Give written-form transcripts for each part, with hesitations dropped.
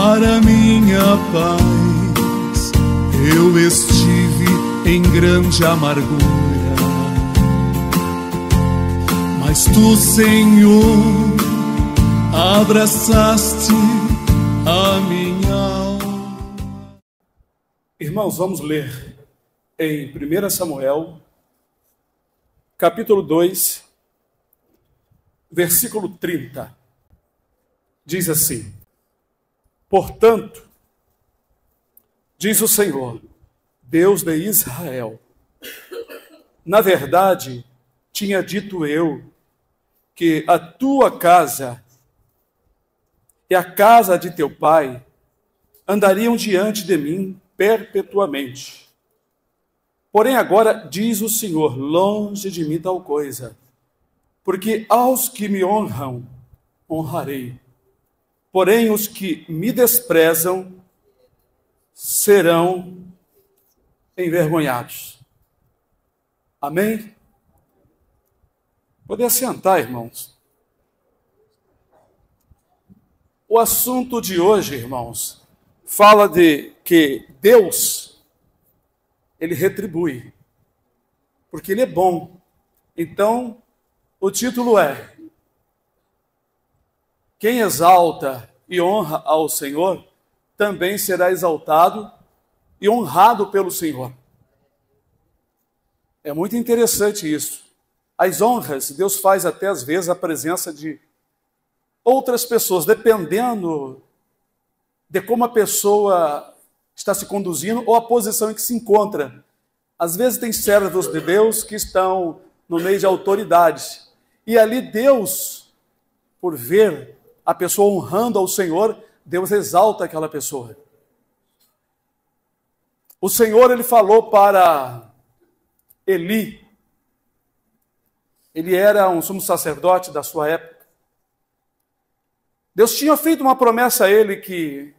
para minha paz. Eu estive em grande amargura, mas tu, Senhor, abraçaste a minha alma. Irmãos, vamos ler em 1 Samuel, capítulo 2, versículo 30. Diz assim: portanto, diz o Senhor, Deus de Israel, na verdade, tinha dito eu que a tua casa e a casa de teu pai andariam diante de mim perpetuamente. Porém agora diz o Senhor, longe de mim tal coisa, porque aos que me honram, honrarei. Porém os que me desprezam serão envergonhados. Amém? Pode assentar, irmãos. O assunto de hoje, irmãos, fala de que Deus, Ele retribui, porque Ele é bom. Então, o título é: quem exalta e honra ao Senhor, também será exaltado e honrado pelo Senhor. É muito interessante isso. As honras, Deus faz até às vezes a presença de outras pessoas, dependendo de como a pessoa está se conduzindo ou a posição em que se encontra. Às vezes tem servos de Deus que estão no meio de autoridades. E ali Deus, por ver a pessoa honrando ao Senhor, Deus exalta aquela pessoa. O Senhor, Ele falou para Eli. Ele era um sumo sacerdote da sua época. Deus tinha feito uma promessa a ele que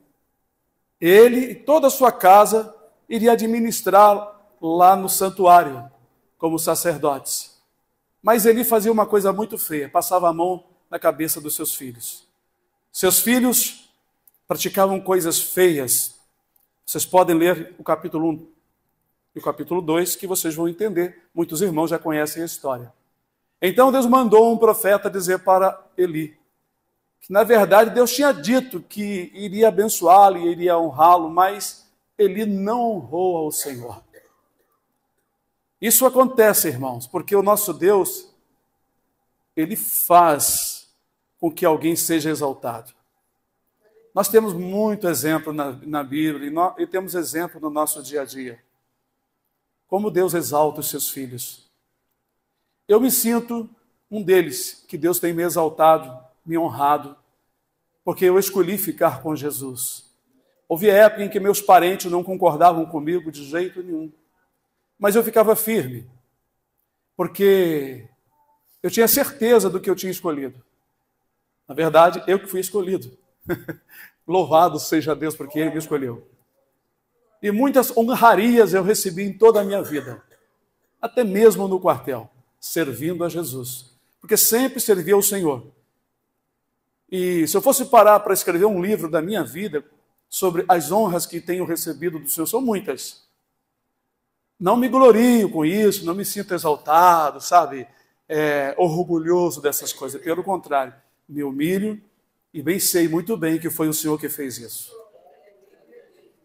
ele e toda a sua casa iria administrar lá no santuário como sacerdotes. Mas Eli fazia uma coisa muito feia, passava a mão na cabeça dos seus filhos. Seus filhos praticavam coisas feias. Vocês podem ler o capítulo 1 e o capítulo 2, que vocês vão entender. Muitos irmãos já conhecem a história. Então Deus mandou um profeta dizer para Eli que, na verdade, Deus tinha dito que iria abençoá-lo e iria honrá-lo, mas Eli não honrou ao Senhor. Isso acontece, irmãos, porque o nosso Deus, Ele faz com que alguém seja exaltado. Nós temos muito exemplo na Bíblia e temos exemplo no nosso dia a dia. Como Deus exalta os seus filhos. Eu me sinto um deles, que Deus tem me exaltado, me honrado, porque eu escolhi ficar com Jesus. Houve época em que meus parentes não concordavam comigo de jeito nenhum, mas eu ficava firme, porque eu tinha certeza do que eu tinha escolhido. Na verdade, eu que fui escolhido. Louvado seja Deus, porque Ele me escolheu. E muitas honrarias eu recebi em toda a minha vida, até mesmo no quartel, servindo a Jesus, porque sempre servi ao Senhor. E se eu fosse parar para escrever um livro da minha vida sobre as honras que tenho recebido do Senhor, são muitas. Não me glorio com isso, não me sinto exaltado, sabe, orgulhoso dessas coisas. Pelo contrário, me humilho e bem sei muito bem que foi o Senhor que fez isso.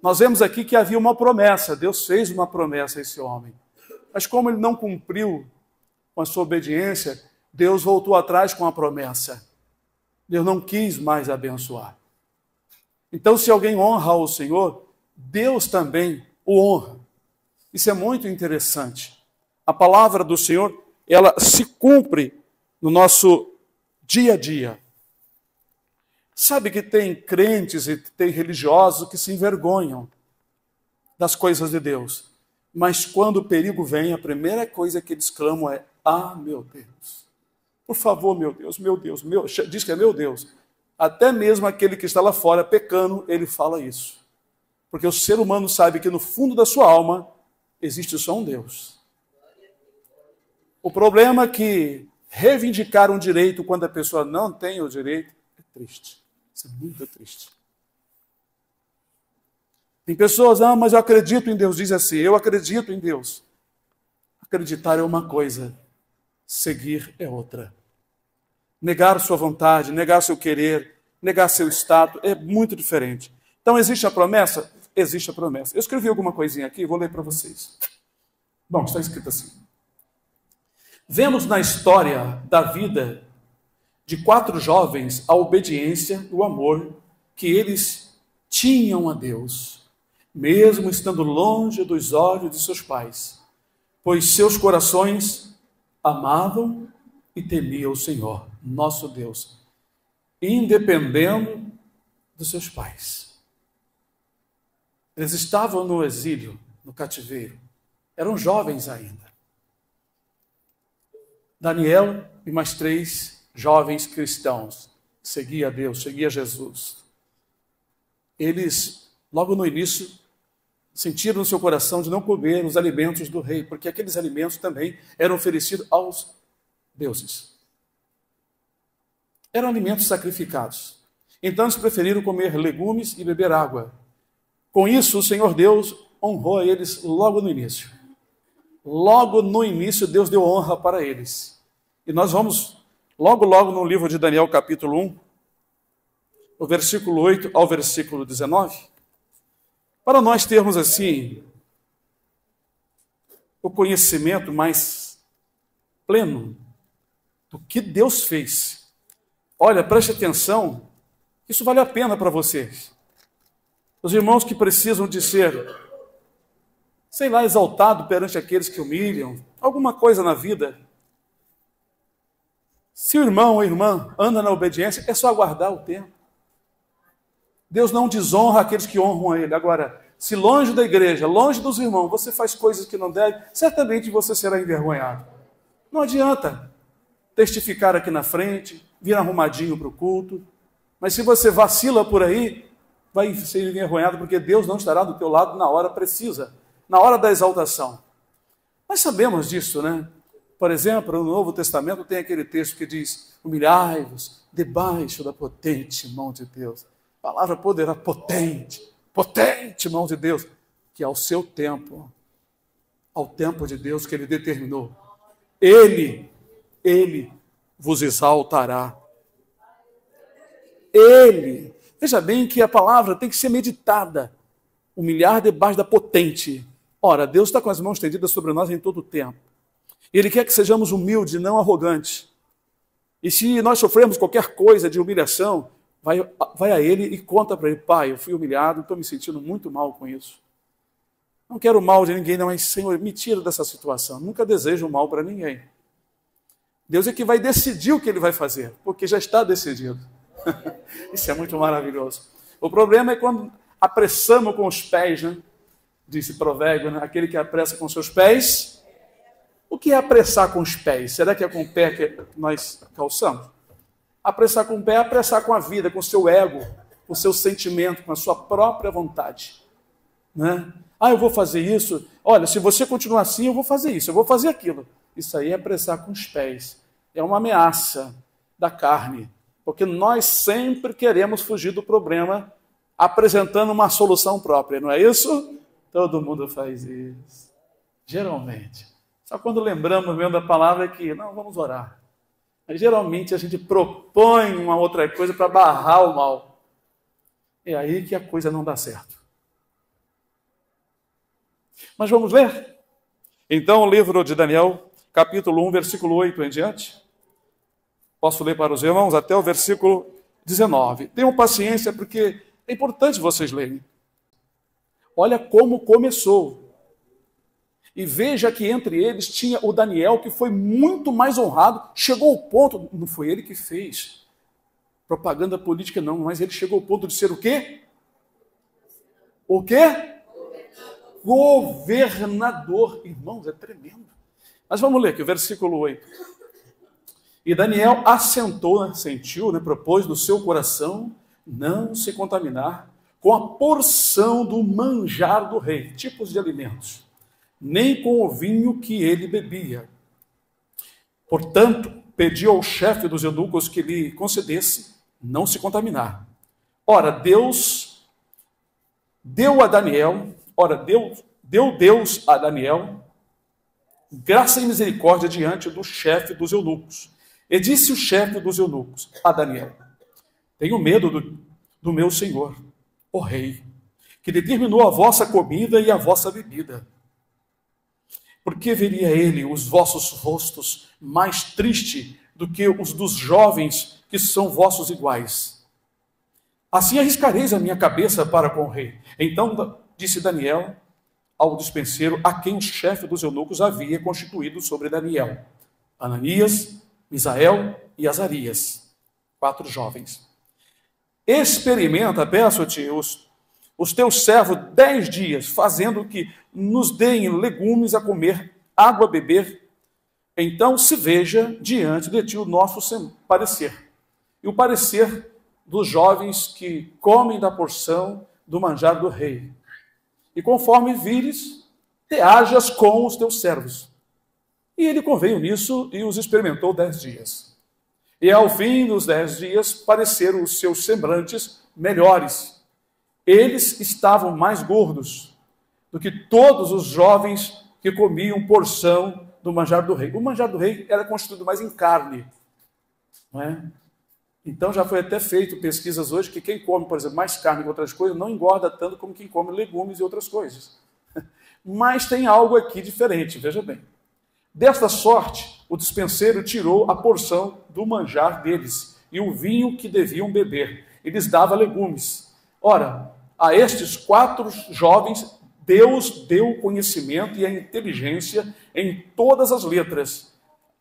Nós vemos aqui que havia uma promessa, Deus fez uma promessa a esse homem. Mas como ele não cumpriu com a sua obediência, Deus voltou atrás com a promessa. Deus não quis mais abençoar. Então, se alguém honra o Senhor, Deus também o honra. Isso é muito interessante. A palavra do Senhor, ela se cumpre no nosso dia a dia. Sabe que tem crentes e tem religiosos que se envergonham das coisas de Deus. Mas quando o perigo vem, a primeira coisa que eles clamam é: ah, meu Deus, por favor, meu Deus, diz que é meu Deus. Até mesmo aquele que está lá fora pecando, ele fala isso. Porque o ser humano sabe que no fundo da sua alma existe só um Deus. O problema é que reivindicar um direito quando a pessoa não tem o direito é triste. Isso é muito triste. Tem pessoas, mas eu acredito em Deus. Diz assim, eu acredito em Deus. Acreditar é uma coisa, seguir é outra. Negar sua vontade, negar seu querer, negar seu status, é muito diferente. Então, existe a promessa? Existe a promessa. Eu escrevi alguma coisinha aqui, vou ler para vocês. Bom, está escrito assim. Vemos na história da vida de 4 jovens a obediência e o amor que eles tinham a Deus, mesmo estando longe dos olhos de seus pais, pois seus corações amavam e temiam o Senhor, nosso Deus, independendo dos seus pais. Eles estavam no exílio, no cativeiro, eram jovens ainda. Daniel e mais 3 jovens cristãos seguiam a Deus, seguiam a Jesus. Eles, logo no início, sentiram no seu coração de não comer os alimentos do rei, porque aqueles alimentos também eram oferecidos aos deuses. Eram alimentos sacrificados. Então eles preferiram comer legumes e beber água. Com isso, o Senhor Deus honrou a eles logo no início. Logo no início, Deus deu honra para eles. E nós vamos, logo no livro de Daniel, capítulo 1, o versículo 8 ao versículo 19, para nós termos assim o conhecimento mais pleno do que Deus fez. Olha, preste atenção, isso vale a pena para vocês. Os irmãos que precisam de ser, sei lá, exaltado perante aqueles que humilham, alguma coisa na vida. Se o irmão ou a irmã anda na obediência, é só aguardar o tempo. Deus não desonra aqueles que honram a Ele. Agora, se longe da igreja, longe dos irmãos, você faz coisas que não deve, certamente você será envergonhado. Não adianta testificar aqui na frente, vir arrumadinho para o culto, mas se você vacila por aí, vai ser envergonhado, porque Deus não estará do teu lado na hora precisa, na hora da exaltação. Nós sabemos disso, né? Por exemplo, no Novo Testamento tem aquele texto que diz, humilhai-vos debaixo da potente mão de Deus. Palavra poderosa, potente mão de Deus, que ao seu tempo, ao tempo de Deus que Ele determinou, Ele vos exaltará. Ele. Veja bem que a palavra tem que ser meditada. Humilhar debaixo da potente. Ora, Deus está com as mãos estendidas sobre nós em todo o tempo. Ele quer que sejamos humildes, não arrogantes. E se nós sofremos qualquer coisa de humilhação, vai a Ele e conta para Ele, Pai, eu fui humilhado, estou me sentindo muito mal com isso. Não quero mal de ninguém, não, mas Senhor, me tira dessa situação. Nunca desejo mal para ninguém. Deus é que vai decidir o que Ele vai fazer, porque já está decidido. Isso é muito maravilhoso. O problema é quando apressamos com os pés, né? Disse provérbio, né? Aquele que apressa com seus pés. O que é apressar com os pés? Será que é com o pé que nós calçamos? Apressar com o pé é apressar com a vida, com o seu ego, com o seu sentimento, com a sua própria vontade. Né? Eu vou fazer isso. Olha, se você continuar assim, eu vou fazer isso, eu vou fazer aquilo. Isso aí é apressar com os pés. É uma ameaça da carne. Porque nós sempre queremos fugir do problema apresentando uma solução própria, não é isso? Todo mundo faz isso. Geralmente. Só quando lembramos mesmo da palavra que, não, vamos orar. Mas geralmente a gente propõe uma outra coisa para barrar o mal. É aí que a coisa não dá certo. Mas vamos ler? Então o livro de Daniel, capítulo 1, versículo 8 em diante. Posso ler para os irmãos até o versículo 19. Tenham paciência, porque é importante vocês lerem. Olha como começou. E veja que entre eles tinha o Daniel, que foi muito mais honrado. Chegou ao ponto, não foi ele que fez propaganda política não, mas ele chegou ao ponto de ser o quê? O quê? Governador. Irmãos, é tremendo. Mas vamos ler aqui o versículo 8. E Daniel sentiu, propôs no seu coração não se contaminar com a porção do manjar do rei, tipos de alimentos, nem com o vinho que ele bebia. Portanto, pediu ao chefe dos eunucos que lhe concedesse não se contaminar. Ora, Deus deu a Daniel, deu Deus a Daniel graça e misericórdia diante do chefe dos eunucos. E disse o chefe dos eunucos a Daniel: tenho medo do meu senhor, o rei, que determinou a vossa comida e a vossa bebida. Porque veria ele os vossos rostos mais tristes do que os dos jovens que são vossos iguais. Assim arriscareis a minha cabeça para com o rei. Então disse Daniel ao despenseiro, a quem o chefe dos eunucos havia constituído sobre Daniel: Ananias, Misael e Azarias, 4 jovens. Experimenta, peço-te, os teus servos 10 dias, fazendo que nos deem legumes a comer, água a beber. Então se veja diante de ti o nosso parecer, e o parecer dos jovens que comem da porção do manjar do rei. E conforme vires, te hajas com os teus servos. E ele conveio nisso e os experimentou 10 dias. E ao fim dos 10 dias, pareceram os seus semblantes melhores. Eles estavam mais gordos do que todos os jovens que comiam porção do manjar do rei. O manjar do rei era constituído mais em carne, não é? Então já foi até feito pesquisas hoje que quem come, por exemplo, mais carne que outras coisas, não engorda tanto como quem come legumes e outras coisas. Mas tem algo aqui diferente, veja bem. Desta sorte, o despenseiro tirou a porção do manjar deles e o vinho que deviam beber, e lhes dava legumes. Ora, a estes 4 jovens, Deus deu o conhecimento e a inteligência em todas as letras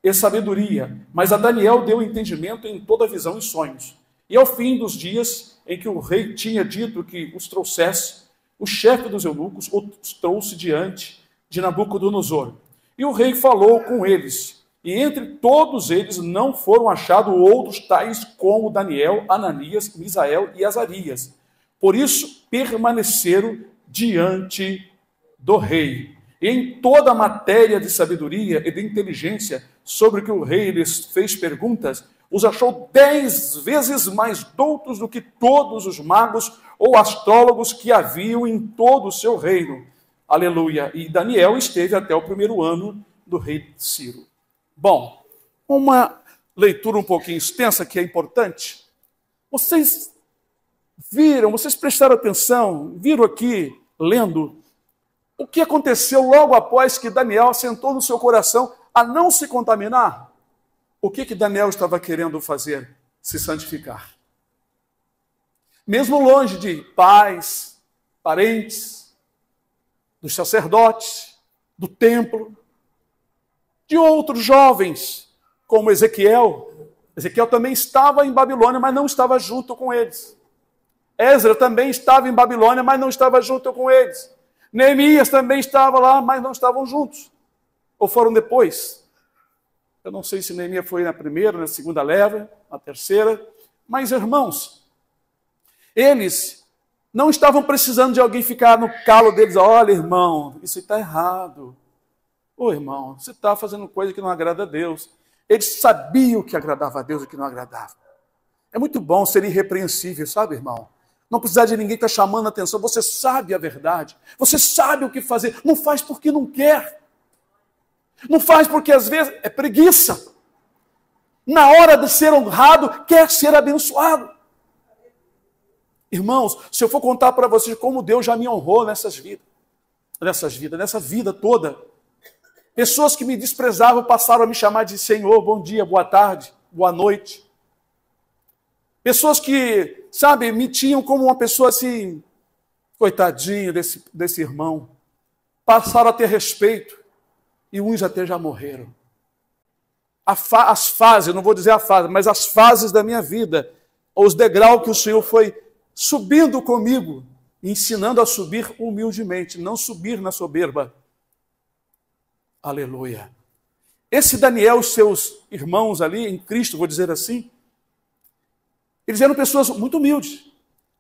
e sabedoria, mas a Daniel deu entendimento em toda visão e sonhos. E ao fim dos dias em que o rei tinha dito que os trouxesse, o chefe dos eunucos os trouxe diante de Nabucodonosor. E o rei falou com eles, e entre todos eles não foram achados outros tais como Daniel, Ananias, Misael e Azarias. Por isso permaneceram diante do rei. E em toda a matéria de sabedoria e de inteligência sobre que o rei lhes fez perguntas, os achou 10 vezes mais doutos do que todos os magos ou astrólogos que haviam em todo o seu reino. Aleluia! E Daniel esteve até o 1º ano do rei Ciro. Bom, uma leitura um pouquinho extensa que é importante. Vocês viram, vocês prestaram atenção, viram aqui, lendo, o que aconteceu logo após que Daniel assentou no seu coração a não se contaminar? O que Daniel estava querendo fazer? Se santificar. Mesmo longe de pais, parentes, dos sacerdotes, do templo, de outros jovens, como Ezequiel. Ezequiel também estava em Babilônia, mas não estava junto com eles. Esdra também estava em Babilônia, mas não estava junto com eles. Neemias também estava lá, mas não estavam juntos. Ou foram depois. Eu não sei se Neemias foi na primeira, na segunda leva, na terceira. Mas, irmãos, eles não estavam precisando de alguém ficar no calo deles. Olha, irmão, isso está errado. Ô, irmão, você está fazendo coisa que não agrada a Deus. Eles sabiam o que agradava a Deus e o que não agradava. É muito bom ser irrepreensível, sabe, irmão? Não precisar de ninguém estar chamando a atenção. Você sabe a verdade. Você sabe o que fazer. Não faz porque não quer. Não faz porque às vezes é preguiça. Na hora de ser honrado, quer ser abençoado. Irmãos, se eu for contar para vocês como Deus já me honrou nessa vida toda, pessoas que me desprezavam passaram a me chamar de Senhor, bom dia, boa tarde, boa noite. Pessoas que, sabe, me tinham como uma pessoa assim, coitadinho desse irmão, passaram a ter respeito, e uns até já morreram. As fases, não vou dizer a fase, mas as fases da minha vida, os degraus que o Senhor foi subindo comigo, ensinando a subir humildemente, não subir na soberba. Aleluia. Esse Daniel e seus irmãos ali em Cristo, vou dizer assim, eles eram pessoas muito humildes,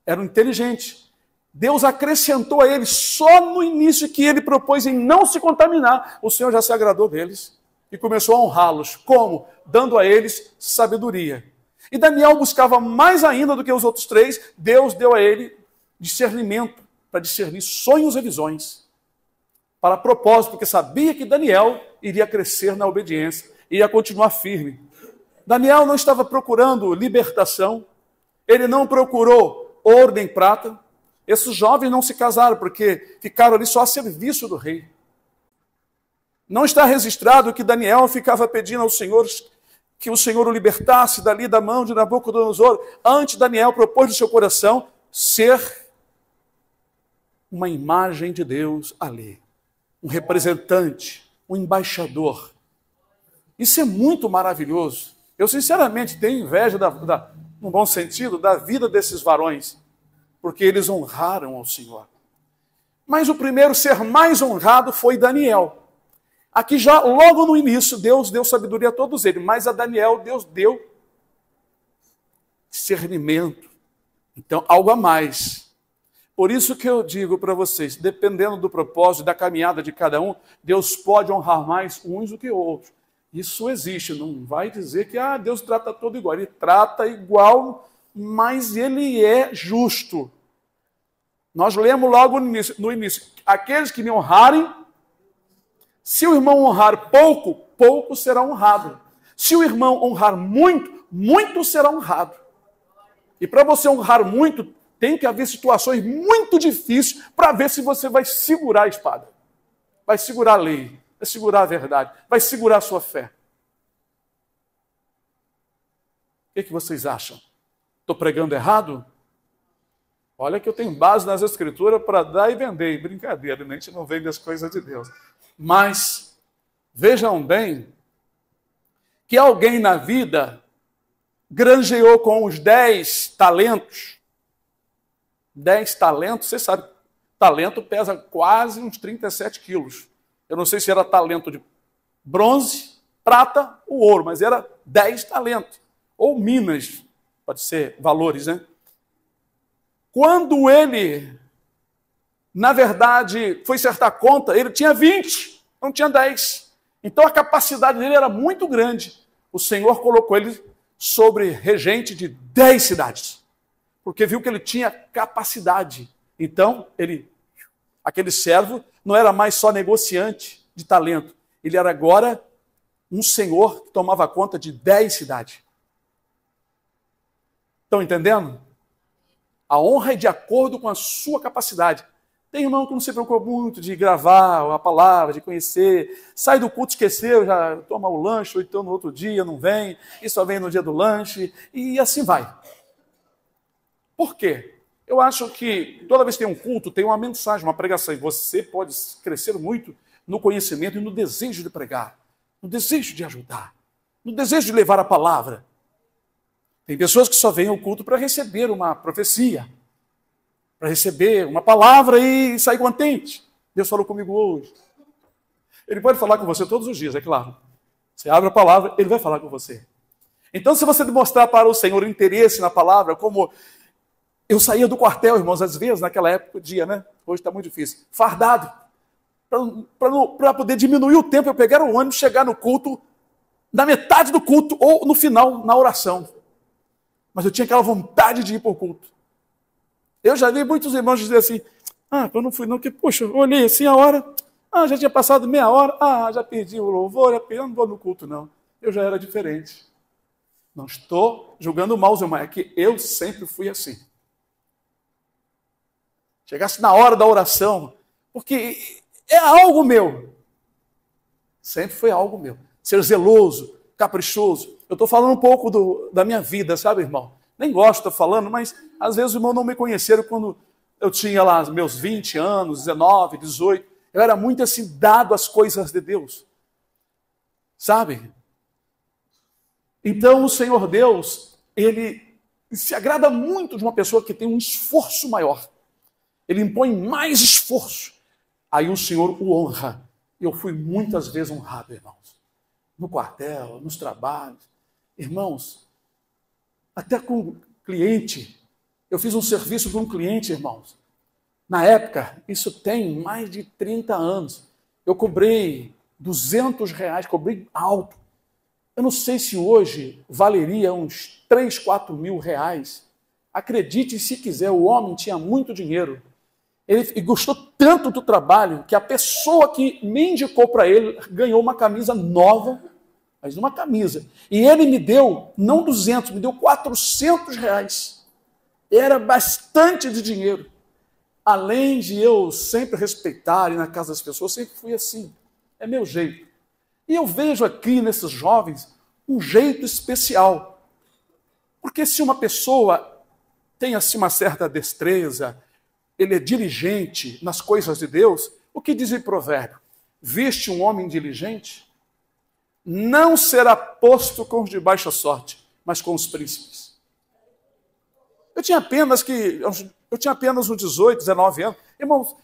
eram inteligentes. Deus acrescentou a eles, só no início que ele propôs em não se contaminar, o Senhor já se agradou deles e começou a honrá-los. Como? Dando a eles sabedoria. E Daniel buscava mais ainda do que os outros 3, Deus deu a ele discernimento para discernir sonhos e visões, para propósito, porque sabia que Daniel iria crescer na obediência, ia continuar firme. Daniel não estava procurando libertação, ele não procurou ouro nem prata. Esses jovens não se casaram porque ficaram ali só a serviço do rei. Não está registrado que Daniel ficava pedindo ao Senhor que o Senhor o libertasse dali da mão de Nabucodonosor. Antes, Daniel propôs no seu coração ser uma imagem de Deus ali, um representante, um embaixador. Isso é muito maravilhoso. Eu, sinceramente, tenho inveja, no bom sentido, da vida desses varões, porque eles honraram ao Senhor. Mas o primeiro ser mais honrado foi Daniel. Aqui já, logo no início, Deus deu sabedoria a todos eles, mas a Daniel Deus deu discernimento. Então, algo a mais. Por isso que eu digo para vocês, dependendo do propósito, da caminhada de cada um, Deus pode honrar mais uns do que outros. Isso existe, não vai dizer que Deus trata todo igual. Ele trata igual, mas ele é justo. Nós lemos logo no início, aqueles que me honrarem, se o irmão honrar pouco, pouco será honrado. Se o irmão honrar muito, muito será honrado. E para você honrar muito, tem que haver situações muito difíceis para ver se você vai segurar a espada. Vai segurar a lei, vai segurar a verdade, vai segurar a sua fé. O que vocês acham? Estou pregando errado? Olha que eu tenho base nas Escrituras para dar e vender. E brincadeira, a gente não vende as coisas de Deus. Mas, vejam bem, que alguém na vida granjeou com os 10 talentos. 10 talentos, você sabe, talento pesa quase uns 37 quilos. Eu não sei se era talento de bronze, prata ou ouro, mas era 10 talentos. Ou minas, pode ser valores, né? Quando ele, na verdade, foi acertar conta, ele tinha 20, não tinha 10. Então a capacidade dele era muito grande. O Senhor colocou ele sobre regente de 10 cidades, porque viu que ele tinha capacidade. Então, aquele servo não era mais só negociante de talento, ele era agora um senhor que tomava conta de 10 cidades. Estão entendendo? A honra é de acordo com a sua capacidade. Tem irmão que não se preocupa muito de gravar a palavra, de conhecer, sai do culto, esqueceu, já toma o lanche, ou então no outro dia não vem, e só vem no dia do lanche, e assim vai. Por quê? Eu acho que toda vez que tem um culto, tem uma mensagem, uma pregação, e você pode crescer muito no conhecimento e no desejo de pregar, no desejo de ajudar, no desejo de levar a palavra. Tem pessoas que só vêm ao culto para receber uma profecia, para receber uma palavra e sair contente. Deus falou comigo hoje. Ele pode falar com você todos os dias, é claro. Você abre a palavra, ele vai falar com você. Então, se você demonstrar para o Senhor interesse na palavra, como eu saía do quartel, irmãos, às vezes, naquela época, né? Hoje está muito difícil, fardado, para poder diminuir o tempo, eu pegar o ônibus, chegar no culto, na metade do culto, ou no final, na oração. Mas eu tinha aquela vontade de ir para o culto. Eu já vi muitos irmãos dizer assim, eu não fui não, que, poxa, eu olhei assim a hora, já tinha passado meia hora, já perdi o louvor, eu não vou no culto não. Eu já era diferente. Não estou julgando mal os irmãos, é que eu sempre fui assim. Chegasse na hora da oração, porque é algo meu. Sempre foi algo meu. Ser zeloso, caprichoso. Eu estou falando um pouco da minha vida, sabe, irmão? Nem gosto de estar falando, mas às vezes os irmãos não me conheceram quando eu tinha lá meus 20 anos, 19, 18. Eu era muito assim, dado às coisas de Deus. Sabe? Então o Senhor Deus, ele se agrada muito de uma pessoa que tem um esforço maior. Ele impõe mais esforço. Aí o Senhor o honra. Eu fui muitas vezes honrado, irmãos. No quartel, nos trabalhos. Irmãos, até com cliente. Eu fiz um serviço para um cliente, irmãos. Na época, isso tem mais de 30 anos. Eu cobrei R$200, cobrei alto. Eu não sei se hoje valeria uns 3, 4 mil reais. Acredite se quiser, o homem tinha muito dinheiro. Ele gostou tanto do trabalho que a pessoa que me indicou para ele ganhou uma camisa nova, mas uma camisa. E ele me deu, não 200, me deu 400 reais. Era bastante de dinheiro. Além de eu sempre respeitar e na casa das pessoas, sempre fui assim. É meu jeito. E eu vejo aqui nesses jovens um jeito especial. Porque se uma pessoa tem assim uma certa destreza, ele é diligente nas coisas de Deus, o que diz o provérbio? Viste um homem diligente? Não será posto com os de baixa sorte, mas com os príncipes. Eu tinha apenas uns 18, 19 anos. Irmãos,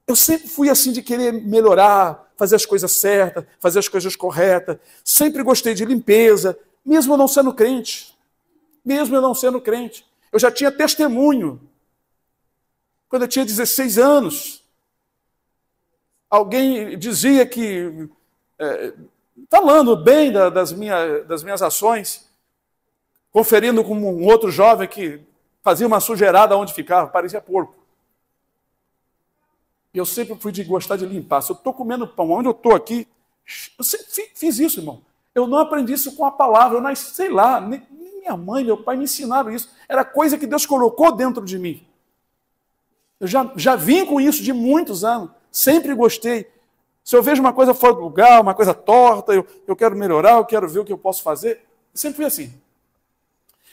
eu sempre fui assim de querer melhorar, fazer as coisas certas, fazer as coisas corretas. Sempre gostei de limpeza, mesmo eu não sendo crente. Mesmo eu não sendo crente. Eu já tinha testemunho. Quando eu tinha 16 anos, alguém dizia que, falando bem das minhas ações, conferindo com um outro jovem que fazia uma sujeirada onde ficava, parecia porco. E eu sempre fui de gostar de limpar. Se eu estou comendo pão, onde eu estou aqui, eu sempre fiz isso, irmão. Eu não aprendi isso com a palavra, eu nasci, sei lá, nem minha mãe, meu pai me ensinaram isso. Era coisa que Deus colocou dentro de mim. Eu já vim com isso de muitos anos, sempre gostei. Se eu vejo uma coisa fora do lugar, uma coisa torta, eu quero melhorar, eu quero ver o que eu posso fazer. Eu sempre fui assim.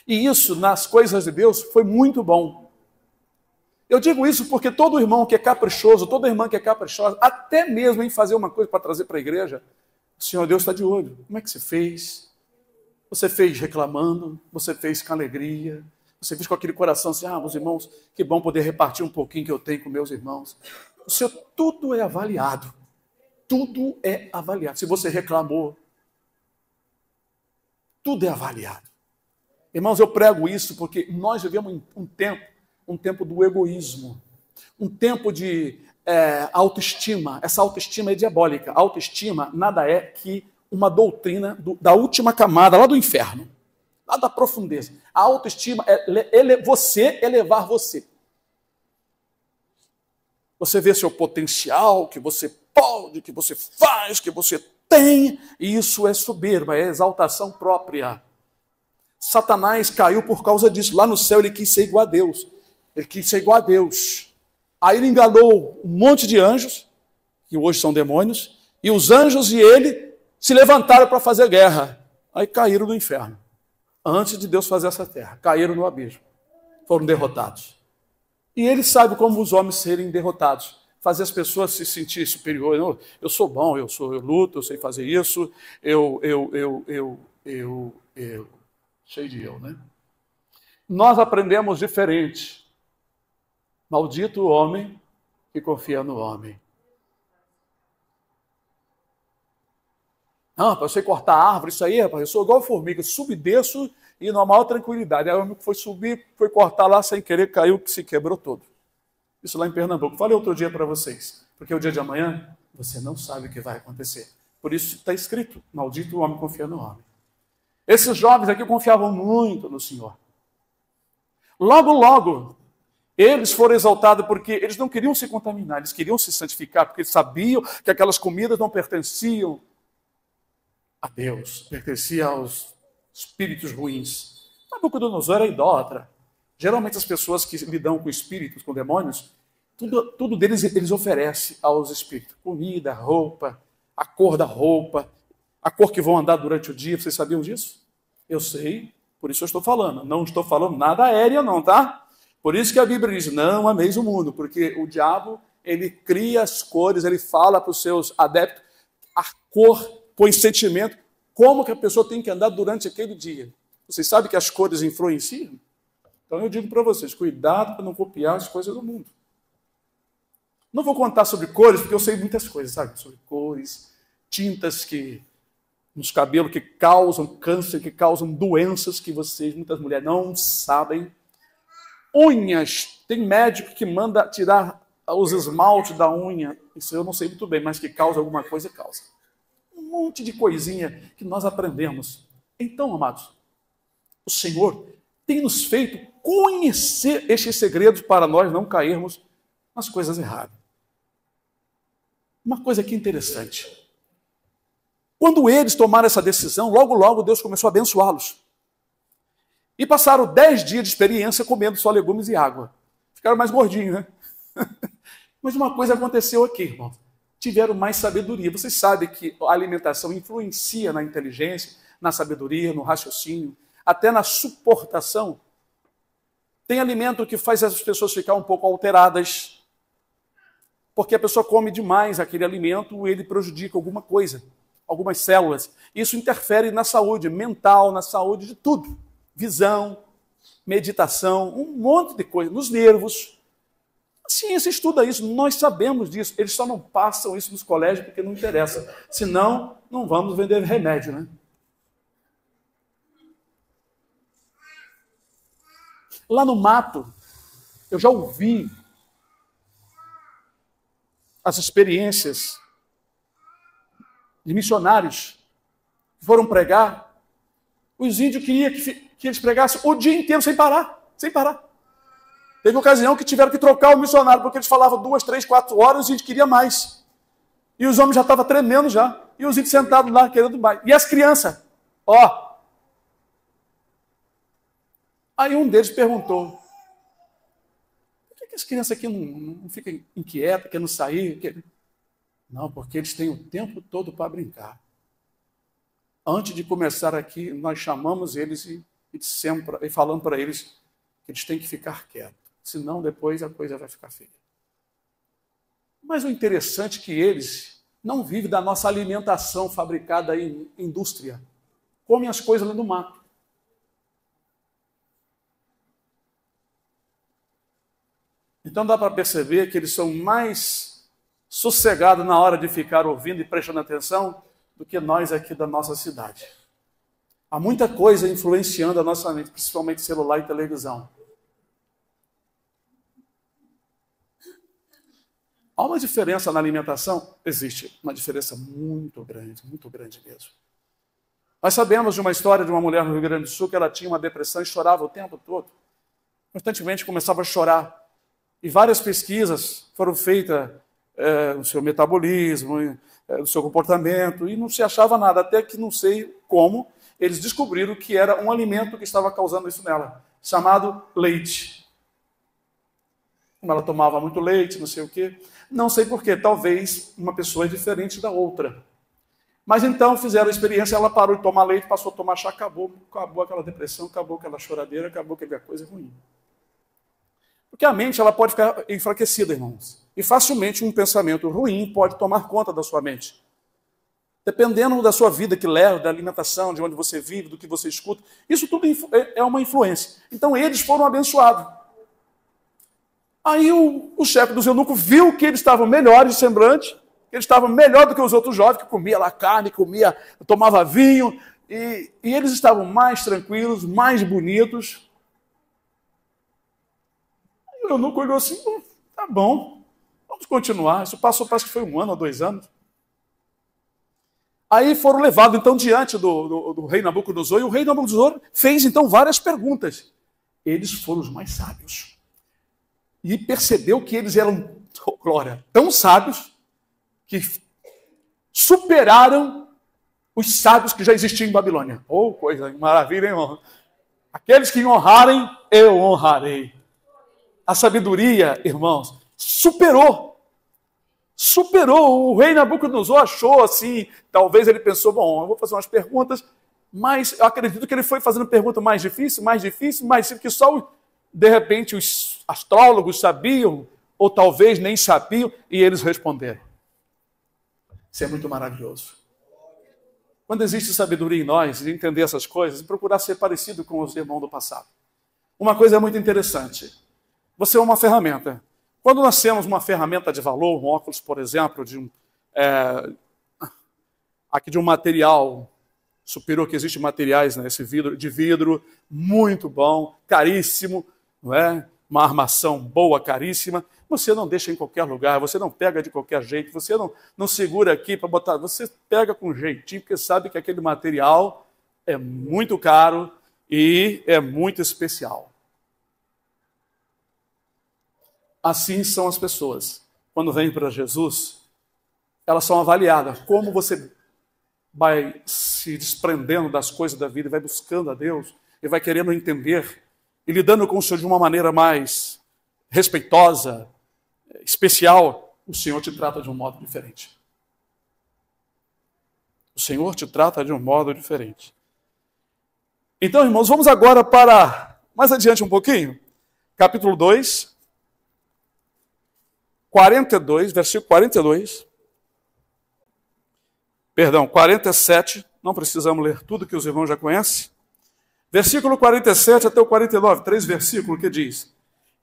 E isso, nas coisas de Deus, foi muito bom. Eu digo isso porque todo irmão que é caprichoso, toda irmã que é caprichosa, até mesmo em fazer uma coisa para trazer para a igreja, o Senhor Deus está de olho. Como é que você fez? Você fez reclamando, você fez com alegria, você fez com aquele coração assim, meus irmãos, que bom poder repartir um pouquinho que eu tenho com meus irmãos. O Senhor, tudo é avaliado. Tudo é avaliado. Se você reclamou, tudo é avaliado. Irmãos, eu prego isso porque nós vivemos um tempo do egoísmo, um tempo de autoestima. Essa autoestima é diabólica. A autoestima nada é que uma doutrina da última camada, lá do inferno. Lá da profundeza. A autoestima é você elevar você. Você vê seu potencial, que você pode, que você faz, que você tem. E isso é soberba, é exaltação própria. Satanás caiu por causa disso. Lá no céu ele quis ser igual a Deus. Ele quis ser igual a Deus. Aí ele enganou um monte de anjos, que hoje são demônios, e os anjos e ele se levantaram para fazer guerra. Aí caíram no inferno. Antes de Deus fazer essa terra, caíram no abismo, foram derrotados. E ele sabe como os homens serem derrotados, fazer as pessoas se sentirem superiores. Eu sou bom, eu luto, eu sei fazer isso, cheio de eu, né? Nós aprendemos diferente. Maldito o homem que confia no homem. Não, eu sei cortar árvore, isso aí, rapaz, eu sou igual formiga, subo e desço e na maior tranquilidade. Aí o homem foi subir, foi cortar lá sem querer, caiu, que se quebrou todo. Isso lá em Pernambuco. Falei outro dia para vocês, porque o dia de amanhã você não sabe o que vai acontecer. Por isso está escrito, maldito o homem confia no homem. Esses jovens aqui confiavam muito no Senhor. Logo, logo, eles foram exaltados porque eles não queriam se contaminar, eles queriam se santificar, porque eles sabiam que aquelas comidas não pertenciam a Deus, pertencia aos espíritos ruins. Nabucodonosor era idólatra. Geralmente as pessoas que lidam com espíritos, com demônios, tudo deles eles oferecem aos espíritos. Comida, roupa, a cor da roupa, a cor que vão andar durante o dia. Vocês sabiam disso? Eu sei, por isso eu estou falando. Não estou falando nada aéreo não, tá? Por isso que a Bíblia diz, não ameis o mundo, porque o diabo, ele cria as cores, ele fala para os seus adeptos a cor, põe sentimento, como que a pessoa tem que andar durante aquele dia. Vocês sabem que as cores influenciam? Então eu digo para vocês, cuidado para não copiar as coisas do mundo. Não vou contar sobre cores, porque eu sei muitas coisas, sabe? Sobre cores, tintas que nos cabelos que causam câncer, que causam doenças que vocês, muitas mulheres, não sabem. Unhas, tem médico que manda tirar os esmaltes da unha, isso eu não sei muito bem, mas que causa alguma coisa, causa. Um monte de coisinha que nós aprendemos. Então, amados, o Senhor tem nos feito conhecer estes segredos para nós não cairmos nas coisas erradas. Uma coisa aqui interessante. Quando eles tomaram essa decisão, logo Deus começou a abençoá-los. E passaram 10 dias de experiência comendo só legumes e água. Ficaram mais gordinhos, né? Mas uma coisa aconteceu aqui, irmão. Tiveram mais sabedoria. Vocês sabem que a alimentação influencia na inteligência, na sabedoria, no raciocínio, até na suportação. Tem alimento que faz as pessoas ficar um pouco alteradas, porque a pessoa come demais aquele alimento, ele prejudica alguma coisa, algumas células. Isso interfere na saúde mental, na saúde de tudo. Visão, meditação, um monte de coisa, nos nervos. A ciência estuda isso, nós sabemos disso. Eles só não passam isso nos colégios porque não interessa. Senão, não vamos vender remédio, né? Lá no mato, eu já ouvi as experiências de missionários que foram pregar. Os índios queriam que eles pregassem o dia inteiro sem parar. Teve ocasião que tiveram que trocar o missionário, porque eles falavam 2, 3, 4 horas, os índios queriam mais. E os homens já estavam tremendo já. E os índios sentados lá querendo mais. E as crianças, ó. Aí um deles perguntou, por que as crianças aqui não ficam inquietas, querendo sair? Não, porque eles têm o tempo todo para brincar. Antes de começar aqui, nós chamamos eles e falamos para eles que eles têm que ficar quietos, senão depois a coisa vai ficar feia. Mas o interessante é que eles não vivem da nossa alimentação fabricada em indústria. Comem as coisas lá no mato. Então dá para perceber que eles são mais sossegados na hora de ficar ouvindo e prestando atenção do que nós aqui da nossa cidade. Há muita coisa influenciando a nossa mente, principalmente celular e televisão. Há uma diferença na alimentação? Existe uma diferença muito grande mesmo. Nós sabemos de uma história de uma mulher no Rio Grande do Sul que ela tinha uma depressão e chorava o tempo todo. Constantemente começava a chorar. E várias pesquisas foram feitas no seu metabolismo, no seu comportamento, e não se achava nada, até que não sei como, eles descobriram que era um alimento que estava causando isso nela, chamado leite. Como ela tomava muito leite, não sei o quê, não sei porquê, talvez uma pessoa é diferente da outra. Mas então fizeram a experiência, ela parou de tomar leite, passou a tomar chá, acabou aquela depressão, acabou aquela choradeira, acabou aquela coisa ruim. Porque a mente ela pode ficar enfraquecida, irmãos. E facilmente um pensamento ruim pode tomar conta da sua mente. Dependendo da sua vida que leva, da alimentação, de onde você vive, do que você escuta, isso tudo é uma influência. Então eles foram abençoados. Aí o chefe dos eunucos viu que eles estavam melhores de semblante, que eles estavam melhor do que os outros jovens, que comia lá carne, tomava vinho, e eles estavam mais tranquilos, mais bonitos. O eunuco olhou assim, tá bom, vamos continuar. Isso passou, parece que foi 1 ano ou 2 anos. Aí foram levados, então, diante do rei Nabucodonosor, e o rei Nabucodonosor fez, então, várias perguntas. Eles foram os mais sábios. E percebeu que eles eram, glória, tão sábios, que superaram os sábios que já existiam em Babilônia. Oh, coisa maravilha, hein, irmão? Aqueles que me honrarem, eu honrarei. A sabedoria, irmãos, superou. O rei Nabucodonosor achou assim, talvez ele pensou, bom, eu vou fazer umas perguntas, mas eu acredito que ele foi fazendo pergunta mais difícil, que só, de repente, os astrólogos sabiam, ou talvez nem sabiam, e eles responderam. Isso é muito maravilhoso. Quando existe sabedoria em nós, de entender essas coisas, procurar ser parecido com os irmãos do passado. Uma coisa muito interessante. Você é uma ferramenta. Quando nós temos uma ferramenta de valor, um óculos, por exemplo, aqui de um material superior, que existe materiais nesse vidro muito bom, caríssimo, não é? Uma armação boa, caríssima, você não deixa em qualquer lugar, você não pega de qualquer jeito, você não segura aqui para botar, você pega com jeitinho, porque sabe que aquele material é muito caro e é muito especial. Assim são as pessoas. Quando vêm para Jesus, elas são avaliadas. Como você vai se desprendendo das coisas da vida, vai buscando a Deus, e vai querendo entender, e lidando com o Senhor de uma maneira mais respeitosa, especial, o Senhor te trata de um modo diferente. O Senhor te trata de um modo diferente. Então, irmãos, vamos agora para, mais adiante um pouquinho, capítulo 2, 42, versículo 42. Perdão, 47, não precisamos ler tudo que os irmãos já conhecem. Versículo 47 até o 49, 3 versículos que diz: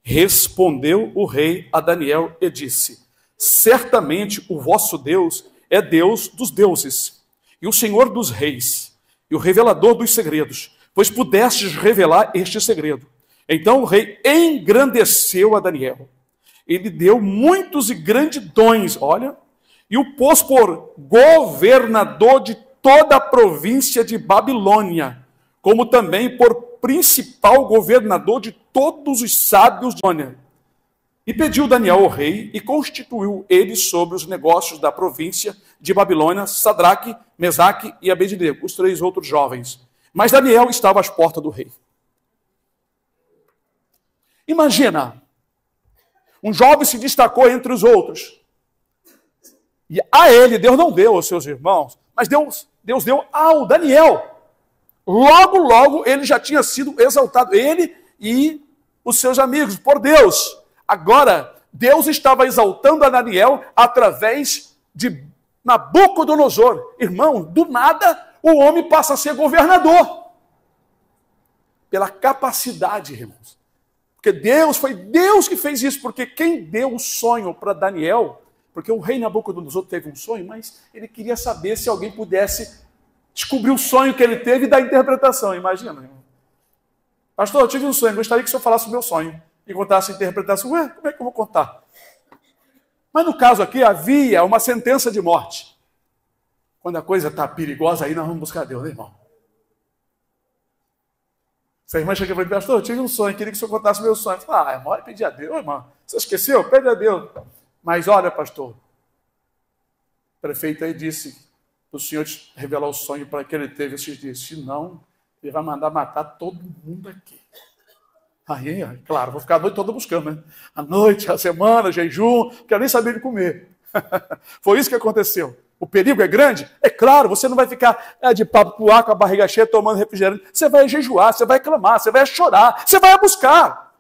Respondeu o rei a Daniel e disse: Certamente o vosso Deus é Deus dos deuses, e o Senhor dos reis, e o revelador dos segredos, pois pudestes revelar este segredo. Então o rei engrandeceu a Daniel. Ele deu muitos e grandes dons, olha, e o pôs por governador de toda a província de Babilônia, como também por principal governador de todos os sábios de Babilônia. E pediu Daniel ao rei e constituiu ele sobre os negócios da província de Babilônia, Sadraque, Mesaque e Abednego, os 3 outros jovens. Mas Daniel estava às portas do rei. Imagina, um jovem se destacou entre os outros. E a ele, Deus não deu aos seus irmãos, mas Deus deu ao Daniel. Logo, ele já tinha sido exaltado, ele e os seus amigos, por Deus. Agora, Deus estava exaltando a Daniel através de Nabucodonosor. Irmão, do nada, o homem passa a ser governador. Pela capacidade, irmãos. Porque foi Deus que fez isso, porque quem deu o sonho para Daniel, porque o rei Nabucodonosor teve um sonho, mas ele queria saber se alguém pudesse descobrir o sonho que ele teve e dar interpretação. Imagina, irmão. Pastor, eu tive um sonho, gostaria que o senhor falasse o meu sonho e contasse a interpretação. Ué, como é que eu vou contar? Mas no caso aqui havia uma sentença de morte. Quando a coisa está perigosa, aí nós vamos buscar Deus, né, irmão? Essa irmã chega para mim, pastor, eu tive um sonho, queria que o senhor contasse o meu sonho. Eu falei, irmão, pedir a Deus, irmão. Você esqueceu? Pede a Deus. Mas olha, pastor, o prefeito aí disse, o senhor revelar o sonho para que ele teve esses dias. Se não, ele vai mandar matar todo mundo aqui. Aí, claro, vou ficar a noite toda buscando, né? A noite, a semana, jejum, não quero nem saber de comer. Foi isso que aconteceu. O perigo é grande? É claro, você não vai ficar de papo pro ar com a barriga cheia, tomando refrigerante. Você vai jejuar, você vai clamar, você vai chorar, você vai buscar.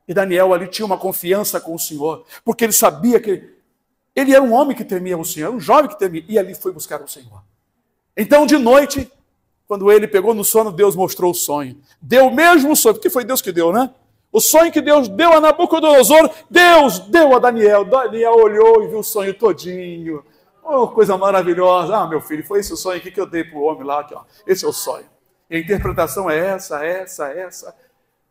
E Daniel ali tinha uma confiança com o Senhor, porque ele sabia que ele era um homem que temia o Senhor, um jovem que temia, e ali foi buscar o Senhor. Então, de noite, quando ele pegou no sono, Deus mostrou o sonho. Deu o mesmo sonho, porque foi Deus que deu, né? O sonho que Deus deu a Nabucodonosor, Deus deu a Daniel. Daniel olhou e viu o sonho todinho. Oh, coisa maravilhosa. Ah, meu filho, foi esse o sonho aqui que eu dei para o homem lá. Aqui, ó. Esse é o sonho. E a interpretação é essa.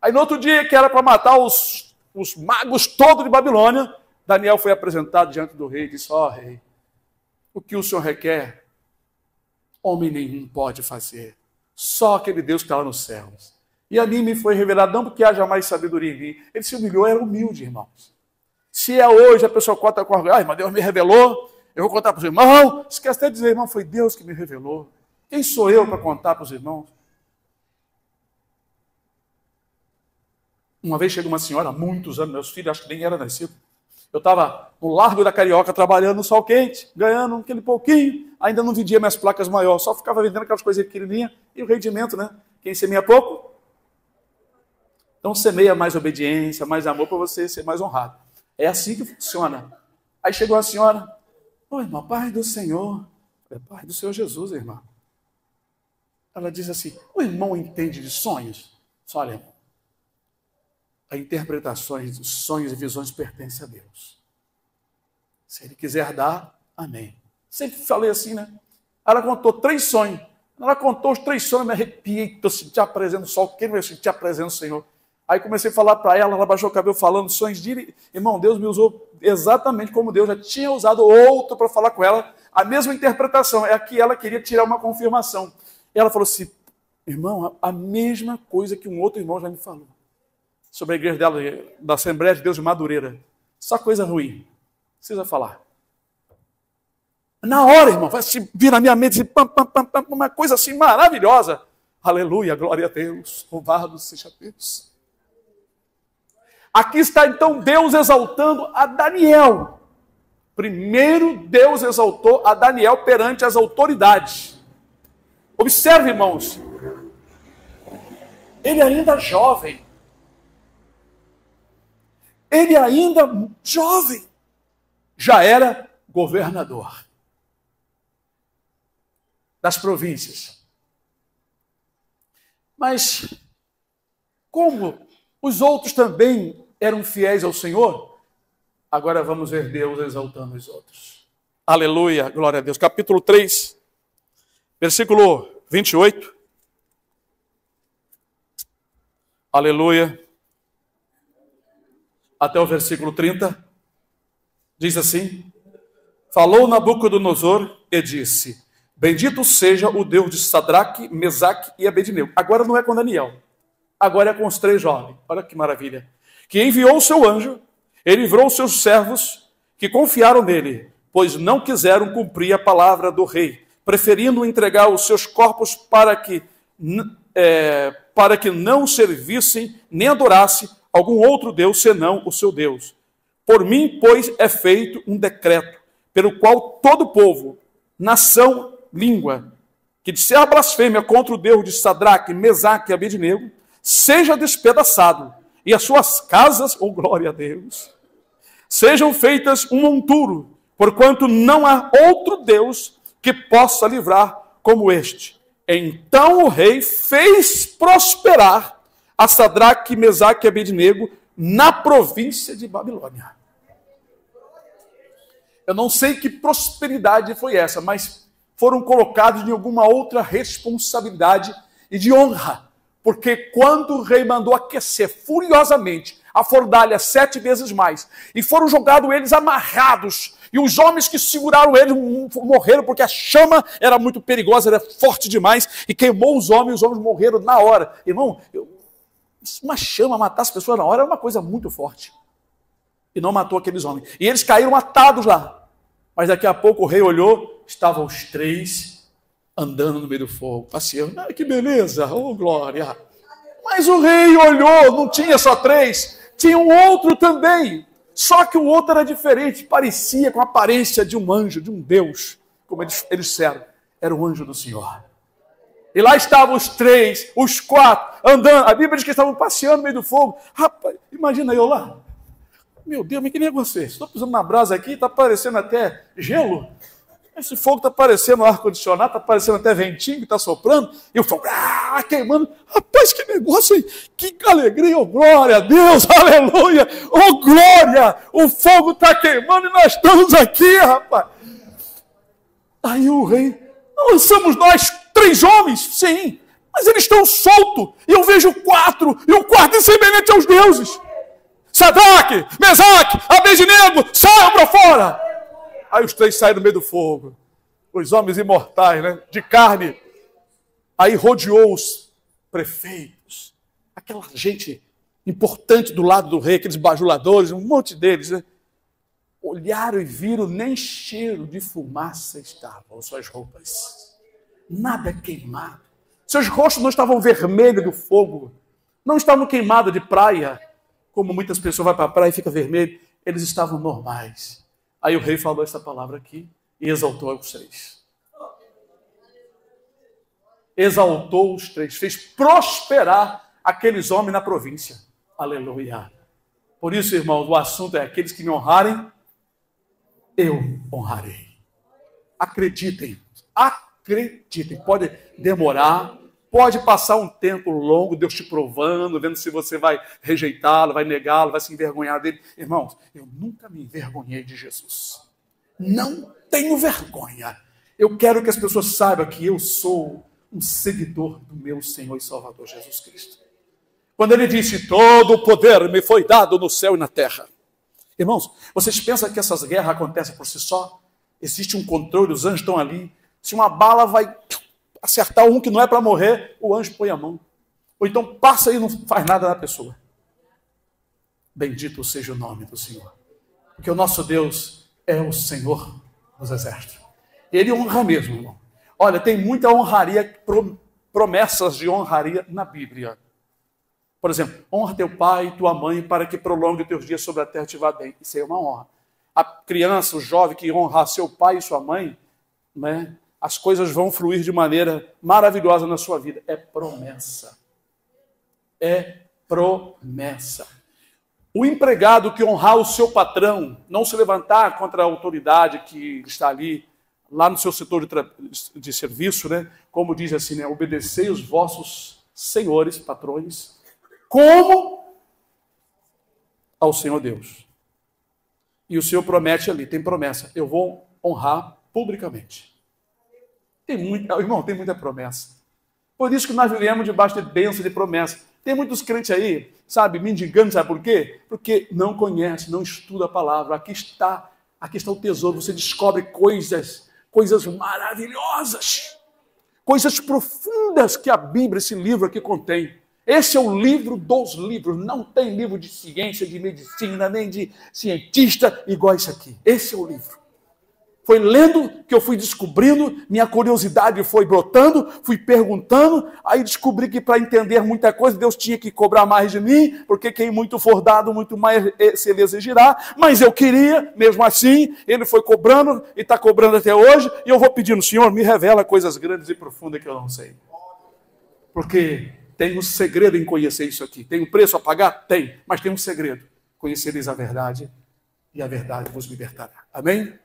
Aí no outro dia, que era para matar os magos todos de Babilônia, Daniel foi apresentado diante do rei e disse, ó rei, o que o senhor requer, homem nenhum pode fazer. Só aquele Deus que está lá nos céus. E a mim me foi revelado, não porque haja mais sabedoria em mim. Ele se humilhou, era humilde, irmãos. Se é hoje, a pessoa conta com orgulho, mas Deus me revelou, eu vou contar para os irmãos. Esquece até de dizer, irmão, foi Deus que me revelou. Quem sou eu para contar para os irmãos? Uma vez chega uma senhora, há muitos anos, meus filhos, acho que nem era nascido. Eu estava no Largo da Carioca, trabalhando no sol quente, ganhando aquele pouquinho, ainda não vendia minhas placas maiores, só ficava vendendo aquelas coisas pequenininhas, e o rendimento, né? Quem semeia pouco, então semeia mais obediência, mais amor, para você ser mais honrado. É assim que funciona. Aí chegou a senhora, ô irmão, Pai do Senhor, é Pai do Senhor Jesus, irmã. Ela diz assim, o irmão entende de sonhos? Olha, irmão, as interpretações dos sonhos e visões pertencem a Deus. Se Ele quiser dar, amém. Sempre falei assim, né? Ela contou 3 sonhos. Ela contou os 3 sonhos, me arrepiei, eu senti a presença do sol, quem vai sentir a presença do Senhor? Aí comecei a falar para ela baixou o cabelo falando sonhos de... Irmão, Deus me usou exatamente como Deus já tinha usado outro para falar com ela, a mesma interpretação, é que ela queria tirar uma confirmação. E ela falou assim, irmão, a mesma coisa que um outro irmão já me falou. sobre a igreja dela, da Assembleia de Deus de Madureira. Só coisa ruim. Precisa falar. Na hora, irmão, vai se vir na minha mente, uma coisa assim maravilhosa. Aleluia, glória a Deus. Louvado seja Deus. Aqui está então Deus exaltando a Daniel. Primeiro Deus exaltou a Daniel perante as autoridades. Observe, irmãos. Ele ainda jovem. Ele ainda jovem. Já era governador das províncias. Mas, como os outros também eram fiéis ao Senhor, agora vamos ver Deus exaltando os outros. Aleluia, glória a Deus. Capítulo 3, versículo 28. Aleluia. Até o versículo 30. Diz assim: falou Nabucodonosor e disse: bendito seja o Deus de Sadraque, Mesaque e Abednego. Agora não é com Daniel, agora é com os 3 jovens. Olha que maravilha. Que enviou o seu anjo, ele livrou os seus servos que confiaram nele, pois não quiseram cumprir a palavra do rei, preferindo entregar os seus corpos para que não servissem nem adorassem algum outro Deus senão o seu Deus. Por mim, pois, é feito um decreto, pelo qual todo povo, nação, língua, que disser blasfêmia contra o Deus de Sadraque, Mesaque e Abednego, seja despedaçado, e as suas casas, oh glória a Deus, sejam feitas um monturo, porquanto não há outro Deus que possa livrar como este. Então o rei fez prosperar a Sadraque, Mesaque e Abednego na província de Babilônia. Eu não sei que prosperidade foi essa, mas foram colocados em alguma outra responsabilidade e de honra. Porque quando o rei mandou aquecer furiosamente a fornalha 7 vezes mais, e foram jogados eles amarrados, e os homens que seguraram eles morreram, porque a chama era muito perigosa, era forte demais, e queimou os homens morreram na hora. Irmão, uma chama matar as pessoas na hora é uma coisa muito forte. E não matou aqueles homens. E eles caíram atados lá. Mas daqui a pouco o rei olhou, estavam os 3 andando no meio do fogo, passeando. Ah, que beleza, oh glória. Mas o rei olhou, não tinha só 3, tinha um outro também. Só que o outro era diferente, parecia com a aparência de um anjo, de um Deus. Como eles disseram, era o anjo do Senhor. E lá estavam os 3, os 4, andando. A Bíblia diz que estavam passeando no meio do fogo. Rapaz, imagina eu lá. Meu Deus, mas que negócio é esse? Estou pisando na brasa aqui, está parecendo até gelo. Esse fogo está parecendo ar-condicionado, está parecendo até ventinho que está soprando. E o fogo queimando. Rapaz, que negócio aí. Que alegria, oh glória a Deus, aleluia. Oh glória, o fogo está queimando e nós estamos aqui, rapaz. Aí o rei, lançamos nós 3 homens, sim, mas eles estão soltos. E eu vejo 4, e o quarto é semelhante aos deuses. Sadraque, Mesaque, Abednego, saiam para fora. Aí os 3 saíram no meio do fogo. Os homens imortais, né? De carne. Aí rodeou os prefeitos. Aquela gente importante do lado do rei, aqueles bajuladores, um monte deles, né? Olharam e viram, nem cheiro de fumaça estavam suas roupas. Nada queimado. Seus rostos não estavam vermelhos do fogo. Não estavam queimados de praia. Como muitas pessoas vão para a praia e fica vermelho. Eles estavam normais. Aí o rei falou essa palavra aqui e exaltou os 3. Exaltou os 3. Fez prosperar aqueles homens na província. Aleluia. Por isso, irmãos, o assunto é: aqueles que me honrarem, eu honrarei. Acreditem. Acreditem. Pode demorar. Pode passar um tempo longo, Deus te provando, vendo se você vai rejeitá-lo, vai negá-lo, vai se envergonhar dele. Irmãos, eu nunca me envergonhei de Jesus. Não tenho vergonha. Eu quero que as pessoas saibam que eu sou um seguidor do meu Senhor e Salvador Jesus Cristo. Quando ele disse: todo o poder me foi dado no céu e na terra. Irmãos, vocês pensam que essas guerras acontecem por si só? Existe um controle, os anjos estão ali. Se uma bala vai acertar um que não é para morrer, o anjo põe a mão. Ou então passa e não faz nada na pessoa. Bendito seja o nome do Senhor. Porque o nosso Deus é o Senhor dos exércitos. Ele honra mesmo, irmão. Olha, tem muita honraria, promessas de honraria na Bíblia. Por exemplo, honra teu pai e tua mãe para que prolongue os teus dias sobre a terra e te vá bem. Isso aí é uma honra. A criança, o jovem que honrar seu pai e sua mãe, né, as coisas vão fluir de maneira maravilhosa na sua vida. É promessa. É promessa. O empregado que honrar o seu patrão, não se levantar contra a autoridade que está ali, lá no seu setor de serviço, né? Como diz assim, né? Obedecei os vossos senhores, patrões, como ao Senhor Deus. E o Senhor promete ali, tem promessa, eu vou honrar publicamente. Irmão, tem muita promessa. Por isso que nós vivemos debaixo de bênção, de promessa. Tem muitos crentes aí, sabe, mendigando, sabe por quê? Porque não conhece, não estuda a palavra. Aqui está o tesouro, você descobre coisas maravilhosas, coisas profundas que a Bíblia, esse livro aqui contém. Esse é o livro dos livros, não tem livro de ciência, de medicina, nem de cientista igual a esse aqui. Esse é o livro. Foi lendo que eu fui descobrindo, minha curiosidade foi brotando, fui perguntando, aí descobri que para entender muita coisa, Deus tinha que cobrar mais de mim, porque quem muito for dado, muito mais se ele exigirá, mas eu queria, mesmo assim, ele foi cobrando e está cobrando até hoje, e eu vou pedindo, Senhor, me revela coisas grandes e profundas que eu não sei. Porque tem um segredo em conhecer isso aqui. Tem um preço a pagar? Tem, mas tem um segredo. Conhecereis a verdade, e a verdade vos libertará. Amém?